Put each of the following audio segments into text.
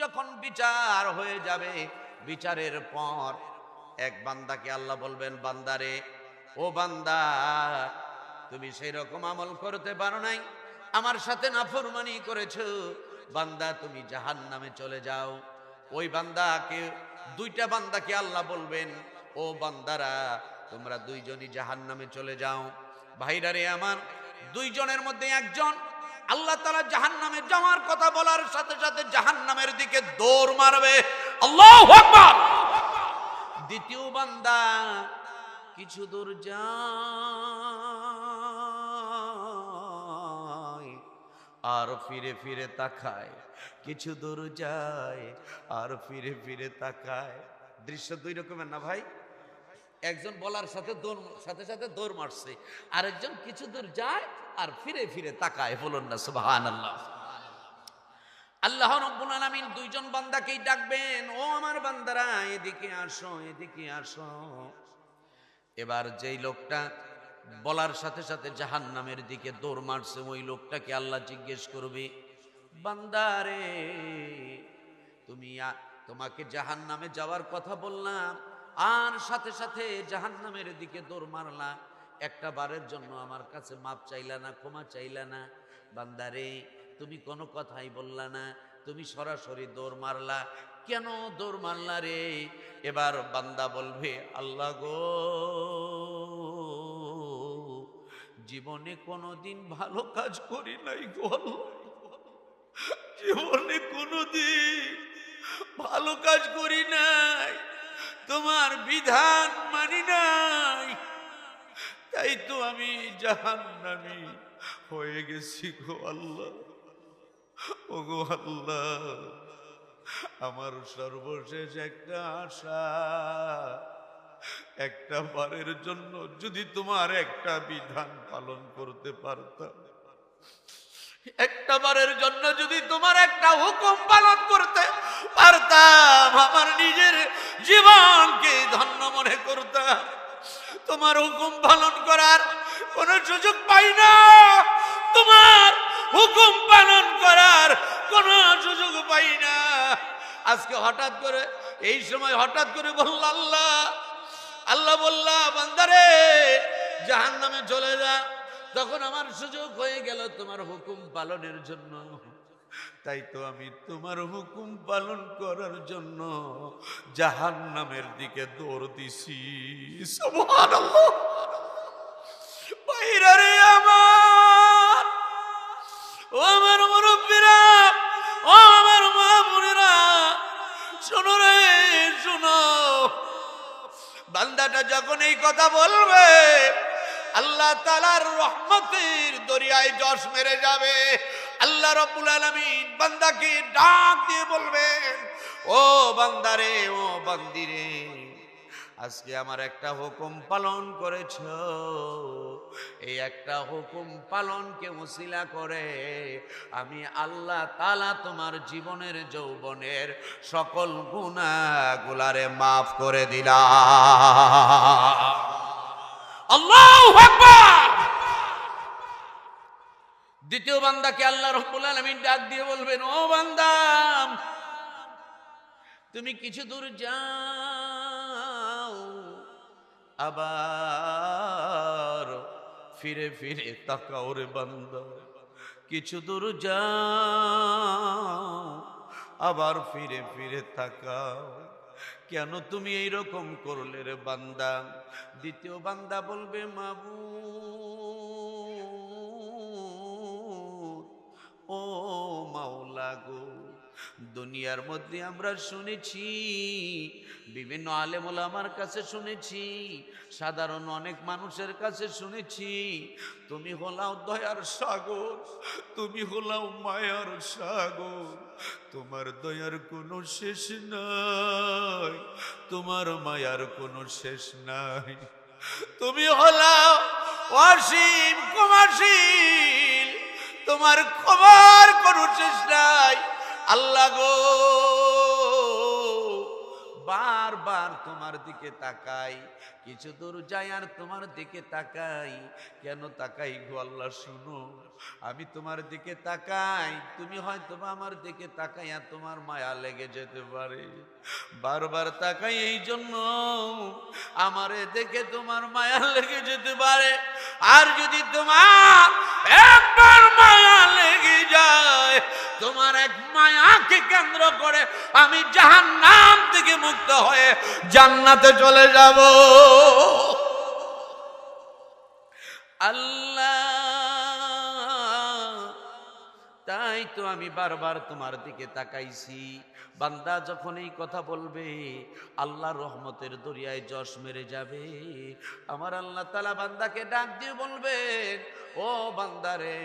যখন বিচার হয়ে যাবে, বিচারের পর এক বান্দাকে আল্লাহ বলবেন, বান্দারে, ও বান্দা, তুমি সেই রকম আমল করতে পারো নাই, আমার সাথে নাফরমানি করেছো, বান্দা তুমি জাহান্নামে চলে যাও। ওই বান্দাকে, দুইটা বান্দাকে আল্লাহ বলবেন, ও বান্দারা, তোমরা দুইজনই জাহান্নামে চলে যাও। ভাইরা রে আমার, দুইজনের মধ্যে একজন আল্লাহ তাআলা জাহান্নামে যাওয়ার কথা বলার সাথে সাথে জাহান্নামের দিকে দৌড় মারবে। আল্লাহু আকবার। দ্বিতীয় বান্দা কিছু দূর যায় আর ফিরে ফিরে তাকায়, কিছু দূর যায় আর ফিরে ফিরে তাকায়। দৃশ্য দুই রকমের না ভাই? একজন বলার সাথে সাথে দৌড় মারছে, আরেকজন কিছু দূর যায় আর ফিরে ফিরে তাকায়। বলুন না সুবহানাল্লাহ। আল্লাহ রাব্বুল আলামিন দুইজন বান্দাকেই ডাকবেন, ও আমার বান্দারা, এদিকে আসো, এদিকে আসো। এবার যেই লোকটা বলার সাথে সাথে জাহান্নামের দিকে দৌড় মারছে, ওই লোকটাকে আল্লাহ জিজ্ঞেস করবে, বান্দারে, তোমাকে জাহান্নামে যাওয়ার কথা বললাম, আর সাথে সাথে জাহান্নামের দিকে দৌড় মারলা, একটা বারের জন্য আমার কাছে মাপ চাইলা না, ক্ষমা চাইলা না। বান্দারে, তুমি কোনো কথাই বললা না, তুমি সরাসরি দৌড় মারলা, কেন দৌড় মারলা রে? এবার বান্দা বলবে, আল্লাহ গো, জীবনে কোনোদিন ভালো কাজ করি নাই গো আল্লাহ, জীবনে কোনোদিন ভালো কাজ করি নাই, তোমার বিধান মানি নাই, তাই তো আমি জাহান্নামী হয়ে গেছি গো আল্লাহ। ও গো আল্লাহ, আমার সর্বশেষ একটা আশা, একটা বারের জন্য যদি তোমার একটা বিধান পালন করতে পারতাম, একটা বারের জন্য যদি তোমার একটা হুকুম পালন করতে পারতাম, আমার নিজের জীবনকে ধন্য মনে করতাম। তোমার হুকুম পালন করার কোন সুযোগ পাই না, তোমার হুকুম পালন করার কোন সুযোগ পাই না। আজকে হঠাৎ করে, এই সময় হঠাৎ করে বলল আল্লাহ, আল্লাহ বললা, বান্দারে জাহান্নামে চলে যা, তখন আমার সুযোগ হয়ে গেল তোমার হুকুম পালনের জন্য, তাই তো আমি তোমার হুকুম পালন করার জন্য জাহান্নামের দিকে দৌড় দিছি। সুবহানাল্লাহ। ভাইরা রে আমার, ও আমার মুরব্বিরা, ও আমার মা বোনেরা, শোনো রে, শোনো। বান্দাটা যখন এই কথা বলবে, আল্লাহ তাআলার রহমতের দরিয়ায় জশ মেরে যাবে। আল্লাহ রাব্বুল আলামিন বান্দাকে ডাক দিয়ে বলবেন, ও বান্দারে, ও বান্দিরে, আজকে আমার একটা হুকুম পালন করেছো, এই একটা হুকুম পালনকে ওসিলা করে আমি আল্লাহ তাআলা তোমার জীবনের যৌবনের সকল গুনাহগুলারে মাফ করে দিলাম। আল্লাহু আকবার। দ্বিতীয় বান্দাকে আল্লাহ রাব্বুল আলামিন ডাক দিয়ে বলবেন, ও বান্দা, তুমি কিছু দূর যাও, আবার ফিরে ফিরে তাকাও রে বান্দা, কিছু দূর যাও, আবার ফিরে ফিরে তাকাও, কেন তুমি এইরকম করলে রে বান্দা? দ্বিতীয় বান্দা বলবে, মাবুদ, ও মাওলা গো, দুনিয়ার মধ্যে আমরা শুনেছি, বিভিন্ন আলেম ওলামার কাছে শুনেছি, সাধারণ অনেক মানুষের কাছে শুনেছি, তুমি হলাও দয়ার সাগর, তুমি হলাও মায়ার সাগর, তোমার দয়ার কোনো শেষ নাই, তোমার মায়ার কোনো শেষ নাই, তুমি হলাও অসীম ক্ষমাশীল, তোমার ক্ষমার কোনো শেষ নাই। আল্লাহ গো, বারবার তোমার দিকে তাকাই, কিছু দূর যাই আর তোমার দিকে তাকাই। কেন তাকাই গো আল্লাহ শুনো, আমি তোমার দিকে তাকাই, তুমি হয়তো আমার দিকে তাকাইয়া তোমার মায়া লেগে যেতে পারে। বারবার তাকাই এই জন্য আমারে দেখে তোমার মায়া লেগে যেতে পারে। আর যদি তোমার একবার মায়া লেগে যায়, তোমার এক মায়াকে কেন্দ্র করে আমি জাহান্নাম থেকে মুক্ত হয়ে জান্নাতে চলে যাব। আল্লাহ, তাই তো আমি বারবার তোমার দিকে তাকাইছি। বান্দা যখন এই কথা বলবে, আল্লাহর রহমতের দরিয়ায় জশ মেরে যাবে। আমার আল্লাহ তাআলা বান্দাকে ডাক দিয়ে বলবেন, ও বান্দারে,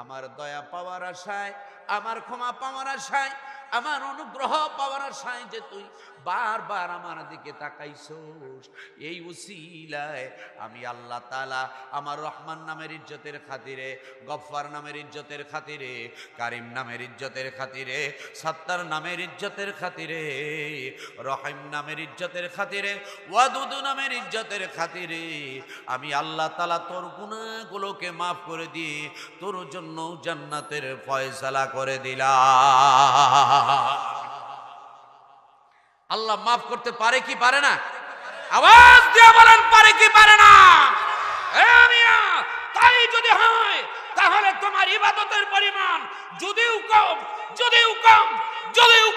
আমার দয়া পাওয়ার আশায়, আমার ক্ষমা পাওয়ার আশায়, আমার অনুগ্রহ পাওয়ার আশায় যে তুই বারবার আমার দিকে তাকাইছস, এই উসিলায় আমি আল্লাহ তাআলা আমার রহমান নামের ইজ্জতের খাতিরে, গফফার নামের ইজ্জতের খাতিরে, কারিম নামের ইজ্জতের খাতিরে, সাত্তার নামের ইজ্জতের খাতিরে, রহিম নামের ইজ্জতের খাতিরে, ওয়াদুদ নামের ইজ্জতের খাতিরে আমি আল্লাহ তাআলা তোর গুনাহগুলোকে মাফ করে দিয়ে তোর জন্য জান্নাতের ফয়সালা করে দিলাম। আল্লাহ মাফ করতে পারে কি পারে না? আওয়াজ দিয়ে বলেন, পারে কি পারে না? তাই যদি হয় তাহলে তোমার ইবাদতের পরিমাণ যদিও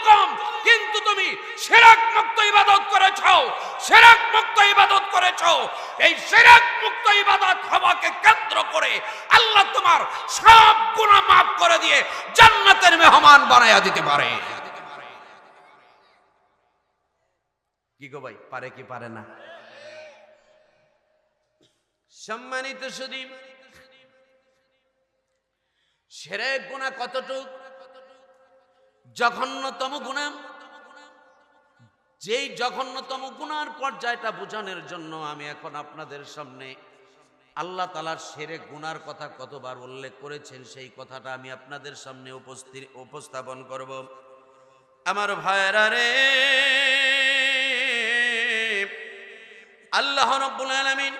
কম, কিন্তু তুমি শিরক মুক্ত ইবাদত করেছো, শিরক মুক্ত ইবাদত করেছো। এই শিরক মুক্ত ইবাদত হওয়াকে কেন্দ্র করে আল্লাহ তোমার সব গুনাহ মাফ করে দিয়ে জান্নাতের মেহমান বানায়া দিতে পারে। কি গো ভাই, পারে কি পারে না? সম্মানিত সুধী, শিরক গুনাহ কতটুক জঘন্যতম গুনাহ, যেই জঘন্যতম গুনার পর্যায়টা বোঝানোর জন্য আমি এখন আপনাদের সামনে আল্লাহ তাআলার শিরক গুনার কথা কতবার উল্লেখ করেছেন সেই কথাটা আমি আপনাদের সামনে উপস্থাপন করব। আমার ভাইরা রে, আল্লাহ রাব্বুল আলামিন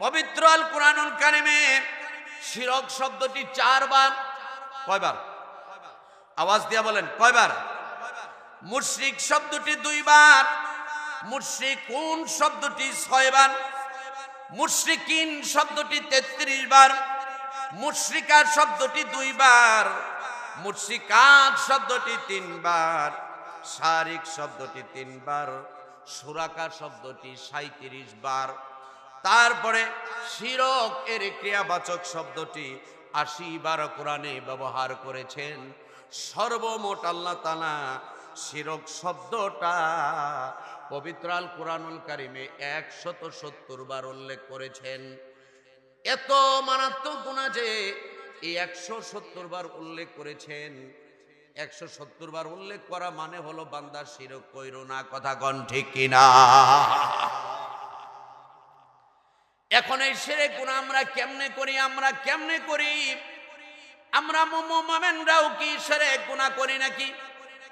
পবিত্র আল কোরআনুল কারিমে শিরক শব্দটি 4 বার, কয়বার? আওয়াজ দিয়া বলেন, কয়বার? মুশরিক শব্দটি 2 বার, মুশরিকুন শব্দটি 6 বার, মুশরিকিন শব্দটি 33 বার, মুশরিকা শব্দটি 2 বার, মুশরিকাত শব্দটি 3 বার, শারিক শব্দটি 3 বার, সুরাকা শব্দটি 37 বার। তারপরে শিরক এর ক্রিয়াবাচক শব্দটি 80 বার কোরআনে ব্যবহার করেছেন। সর্বমোট আল্লাহ তাআলা শিরক শব্দটা পবিত্র আল কোরআনুল কারিমে 170 বার উল্লেখ করেছেন। এত মারাত্মক গুনাহ যে এই 170 বার উল্লেখ করেছেন। 170 বার উল্লেখ করা মানে হলো বান্দা শিরক কইরো না, কথা কোন ঠিক কিনা? এখন এই শিরক গুনাহ আমরা কেমনে করি? আমরা মুমিনরাও কি শিরক গুনাহ করি নাকি?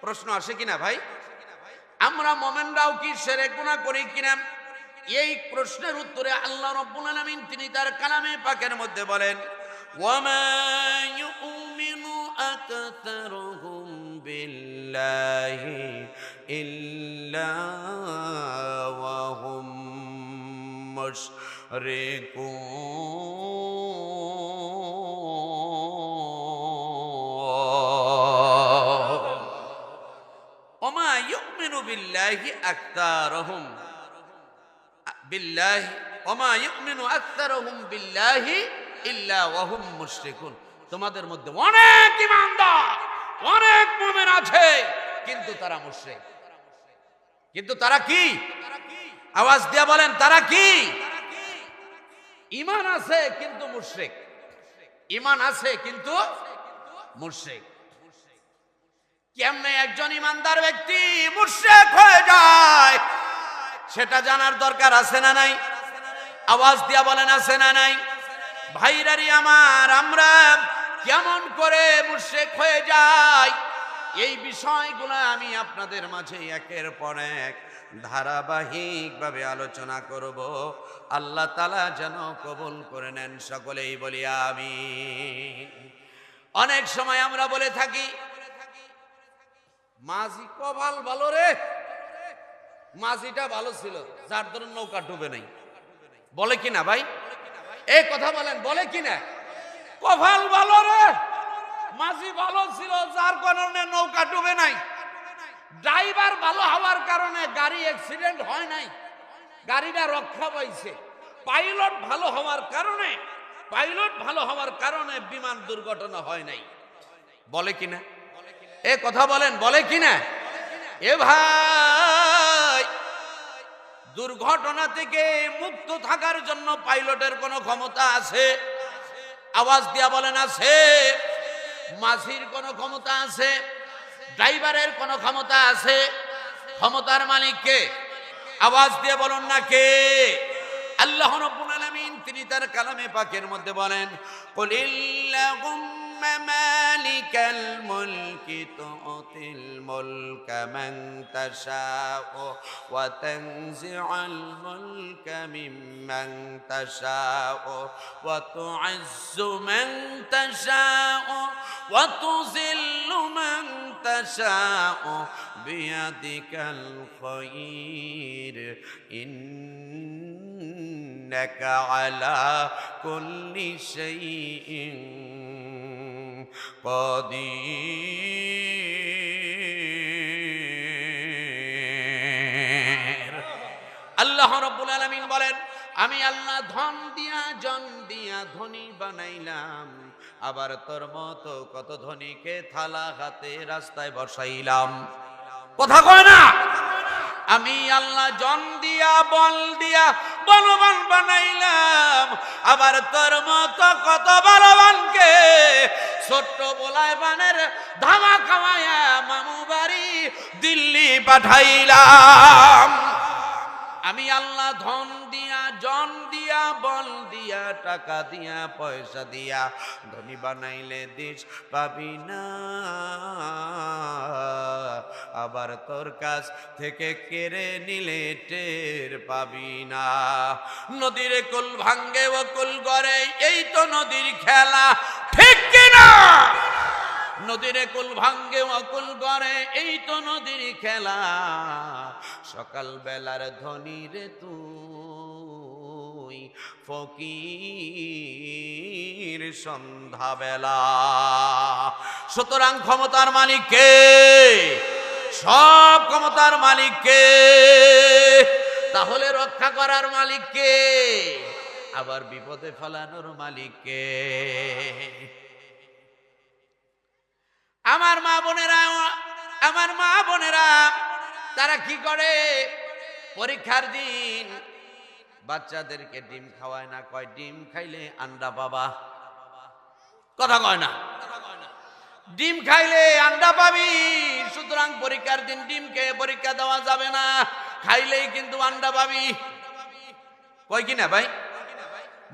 প্রশ্ন আসে কিনা ভাই? আমরা মুমিনরাও কি শিরক গুনাহ করি কিনা? এই প্রশ্নের উত্তরে আল্লাহ রাব্বুল আলামিন তিনি তার কালামে পাকের মধ্যে বলেন, ওয়ামা ইউমিনু আকতারুহুম বিল্লাহি ইল্লা ওয়া হুম ওমা ইউমিনু বিল্লাহি আকতারুহুম বিল্লাহি ওমা ইউমিনু আকতারুহুম বিল্লাহি ইল্লা ওয়া হুম মুশরিকুন। তোমাদের মধ্যে অনেক ঈমানদার, অনেক মুমিন আছে, কিন্তু তারা মুশরিক। কিন্তু তারা কি? আওয়াজ দিয়ে বলেন, তারা কি? ঈমান আছে কিন্তু মুশরিক, ঈমান আছে কিন্তু মুশরিক। কেমনে একজন ঈমানদার ব্যক্তি মুশরিক হয়ে যায় সেটা জানার দরকার আছে না নাই? আওয়াজ দিয়া বলেন, আছে না নাই? ভাইরারি আমার, আমরা কেমন করে মুশরিক হয়ে যাই এই বিষয়গুলো আমি আপনাদের মাঝে একের পর এক ধারাবাহিকভাবে আলোচনা করব। আল্লাহ তাআলা যেন কবুল করে নেন, সকলেই বলি আমিন। অনেক সময় আমরা বলে থাকি মাঝি কপাল ভালো রে, মাঝিটা ভালো ছিল যার ধরুন নৌকা ডুবে নাই। বলে কিনা ভাই? এই কথা বলেন, বলে কিনা? কপাল ভালো রে, মাঝি ভালো ছিল যার কারণে নৌকা ডুবে নাই। ড্রাইভার ভালো হওয়ার কারণে গাড়ি অ্যাক্সিডেন্ট হয় নাই, গাড়িটা রক্ষা পাইছে। পাইলট ভালো হওয়ার কারণে বিমান দুর্ঘটনা হয় নাই। বলে কিনা? এ কথা বলেন, বলে কিনা? এ ভাই, দুর্ঘটনা থেকে মুক্ত থাকার জন্য পাইলটের কোনো ক্ষমতা আছে? আওয়াজ দিয়া বলেন, আছে? মাঝির কোনো ক্ষমতা আছে? ড্রাইভারের কোনো ক্ষমতা আছে? ক্ষমতার মালিক কে? আওয়াজ দিয়ে বলুন না কে? আল্লাহ রাব্বুল আলামিন তিনি তার কালামে পাকের মধ্যে বলেন, কুলিল্লাহুম্মা মালিকাল মুলকি তুতিল মুলকা মান তাশাউ ওয়া তানজিউল মুলকা মিম্মান তাশাউ ওয়া তু'ইজ্জু মান তাশাউ ওয়া তুযিল্লু মান তাশাউ বিয়াদিকাল খায়র ইন্নাকা আলা কুল্লি শাইইন কাদির। আল্লাহ রাব্বুল আলামিন বলেন, আমি আল্লাহ ধন দিয়া জন দিয়া ধনী বানাইলাম, আবার তোর মতো কত ধনীকে থালা হাতে রাস্তায় বসাইলাম। কথা কয় না? আমি আল্লাহ জন দিয়া বল দিয়া বলবান বানাইলাম, আবার তোর মতো কত বলবানকে ছোট্ট বলায় বানের ধামা খাওয়ায়া মামু বাড়ি দিল্লি পাঠাইলাম। আমি আল্লাহ ধন দিয়া জন দিয়া বল দিয়া টাকা দিয়া পয়সা দিয়া ধনী বানাইলে দেশ পাবি না, আবার তোর কাছ থেকে কেড়ে নিলে টের পাবি না। নদীর কুল ভাঙ্গে ও কুল গড়ে, এই তো নদীর খেলা, ঠিক কিনা? নদীর কুল ভাঙ্গে অকুল গড়ে, এই তো নদীর খেলা। সকাল বেলার ধনী রে তুই, ফকির সন্ধ্যা বেলা। সুতরাং ক্ষমতার মালিক কে? সব ক্ষমতার মালিক কে? তাহলে রক্ষা করার মালিক কে? আবার বিপদে ফেলানোর মালিক কে? আমার মা বোনেরা তারা কি করে? পরীক্ষার দিন বাচ্চাদেরকে ডিম খাওয়ায় না, কয় ডিম খাইলে আন্ডা পাবা। কথা কয় না? ডিম খাইলে আন্ডা পাবি, সুতরাং পরীক্ষার দিন ডিম খেয়ে পরীক্ষা দেওয়া যাবে না, খাইলেই কিন্তু আন্ডা পাবি। কয় কিনা ভাই?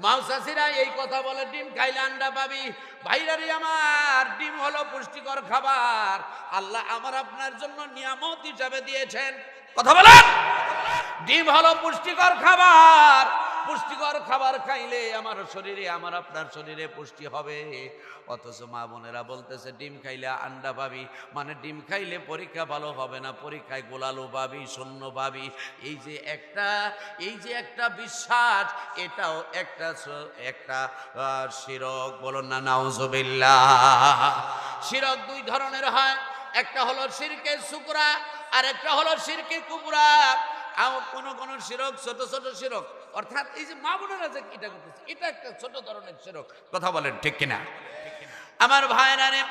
মাউসাসিরা এই কথা বলে, ডিম খাইলে আন্ডা পাবি। ভাইরারি আমার, ডিম হলো পুষ্টিকর খাবার, আল্লাহ আমার আপনার জন্য নিয়ামত হিসাবে দিয়েছেন। কথা বলেন, ডিম হলো পুষ্টিকর খাবার। পুষ্টিকর খাবার খাইলে আমার শরীরে, আমার আপনার শরীরে পুষ্টি হবে। অথচ মা বোনেরা বলতেছে ডিম খাইলে আন্ডা পাবি, মানে ডিম খাইলে পরীক্ষা ভালো হবে না, পরীক্ষায় গোলালো পাবি, শূন্য পাবি। এই যে একটা বিশ্বাস, এটাও একটা শিরক। বলুন না নাউজুবিল্লাহ। শিরক দুই ধরনের হয়, একটা হলো শিরকে সুকরা, আর একটা হলো শিরকে কুবরা। কোন শিরক ছোট ছোট শিরক, অর্থাৎ এই যে মা বোনেরা যে এটা করতেছে, এটা একটা ছোট ধরনের শিরক। কথা বলেন ঠিক কিনা? আমার ভাইরা রে,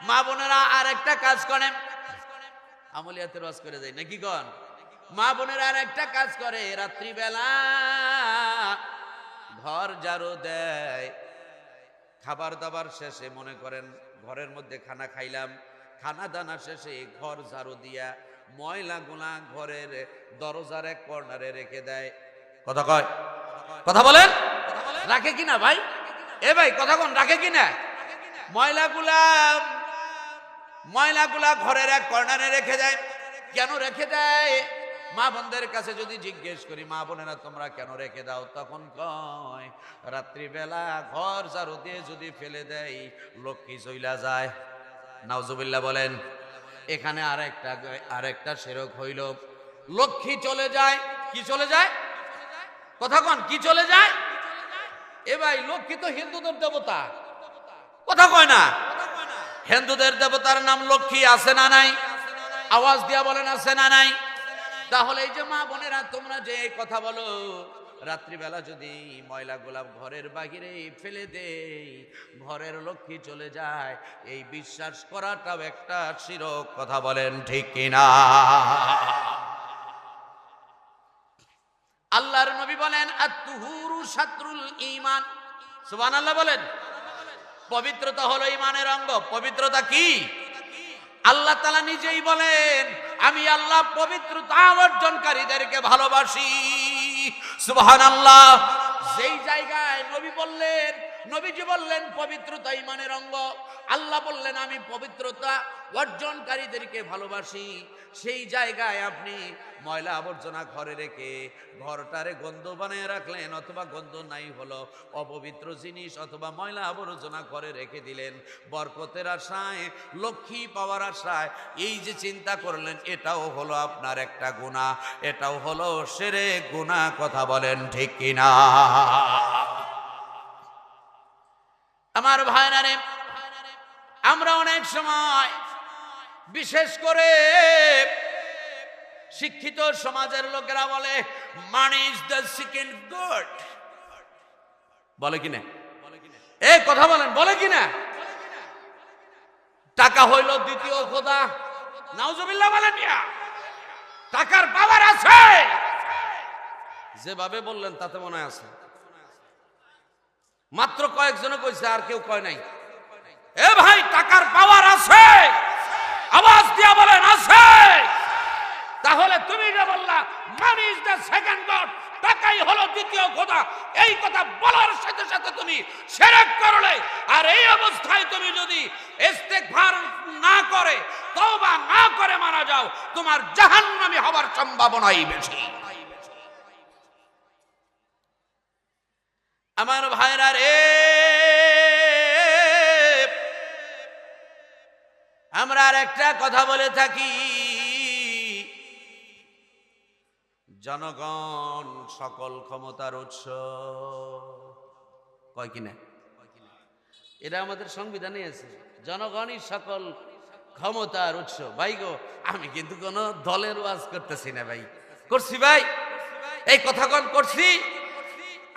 মা বোনেরা আর একটা কাজ করে, আমলিয়াতে রস করে যায় নাকি কন? মা বোনেরা আর একটা কাজ করে, রাত্রিবেলা ঘর ঝাড়ু দেয়। খাবার দাবার শেষে, মনে করেন ঘরের মধ্যে খানা খাইলাম, খানা দানা শেষে ঘর ঝাড়ু দিয়া ময়লা গুলা ঘরের দরজার এক কর্নারে রেখে দেয়। কথা কয়? কথা বলেন, রাখে কিনা ভাই? এ ভাই কথা কোন, রাখে কিনা? ময়লাগুলা ঘরের এক কর্নারে রেখে দেয়। কেন রেখে দেয়? মা বোনদের কাছে যদি জিজ্ঞেস করি, মা বোনেরা তোমরা কেন রেখে দাও, তখন কয় রাত্রিবেলা ঘর ঝাড়ু দিয়ে যদি ফেলে দেয় লক্ষ্মী চইলা যায়। নাউজুবিল্লাহ বলেন। এখানে আরেকটা শিরক হইল, লক্ষ্মী চলে যায়। কি চলে যায়? কথা কন, কি চলে যায়? এ ভাই, লক্ষ্মী তো হিন্দুদের দেবতা, কথা কয় না? হিন্দুদের দেবতার নাম লক্ষ্মী, আছে না নাই? আওয়াজ দিয়া বলেন, আছে না নাই? তাহলে এই যে মা বোনেরা তোমরা যে কথা বলো, রাত্রিবেলা যদি ময়লা গোলাপ ঘরের বাহিরে ফেলে দেই ঘরের লক্ষ্মী চলে যায়, এই বিশ্বাস করাটাও একটা শিরক। কথা বলেন ঠিক কিনা? আল্লাহর নবী বলেন আত-তুহুরু শাতরুল ঈমান। সুবহানাল্লাহ বলেন। পবিত্রতা হলো ঈমানের অঙ্গ। পবিত্রতা কি? আল্লাহ তাআলা নিজেই বলেন, আমি আল্লাহ পবিত্রতা অর্জনকারীদেরকে ভালোবাসি। সুবহানাল্লাহ। যেই জায়গায় নবীজি বললেন পবিত্রতা ঈমানের অঙ্গ, আল্লাহ বললেন আমি পবিত্রতা অর্জনকারীদেরকে ভালোবাসি, সেই জায়গায় আপনি ময়লা আবর্জনা ঘরে রেখে ঘরটারে গন্ধ বানিয়ে রাখলেন, অথবা গন্ধ নাই হলো অপবিত্র জিনিস অথবা ময়লা আবর্জনা ঘরে রেখে দিলেন বরকতের আশায়, লক্ষ্মী পাওয়ার আশায়, এই যে চিন্তা করলেন, এটাও হলো আপনার একটা গুনাহ, এটাও হলো শিরক গুনাহ। কথা বলেন ঠিক কিনা? আমার ভাইরা রে, আমরা অনেক সময় বিশেষ করে শিক্ষিত সমাজের লোকেরা বলে money is the second god. বলে কিনা? এই কথা বলেন, বলে কিনা? টাকা হইল দ্বিতীয় খোদা। নাউজুবিল্লাহ বলেন। টাকার পাওয়ার আছে, যেভাবে বললেন তাতে মনে আছে। মাত্র কয়েকজনে কইছে, আর কেউ কয় নাই। এ ভাই, টাকার পাওয়ার আছে, আওয়াজ দিয়া বলেন আছে। তাহলে তুমি যে বললা money is the second god, টাকাই হলো দ্বিতীয় খোদা, এই কথা বলার সাথে সাথে তুমি শিরক করলে, আর এই অবস্থায় তুমি যদি ইস্তেগফার না করে, তওবা না করে মারা যাও, তোমার জাহান্নামী হওয়ার সম্ভাবনাই বেশি। আমার ভাইরা রে, আমরা আর একটা কথা বলে থাকি, জনগণ সকল ক্ষমতার উৎস। কয় কিনা? এটা আমাদের সংবিধানে আছে, জনগণই সকল ক্ষমতার উৎস। ভাই গো, আমি কিন্তু কোন দলের ওয়াজ করতেছি না ভাই। করছি ভাই? এই কথা কোন করছি?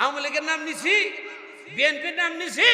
আওয়ামী লীগের নাম নিছি, বিএনপির নাম নিছি?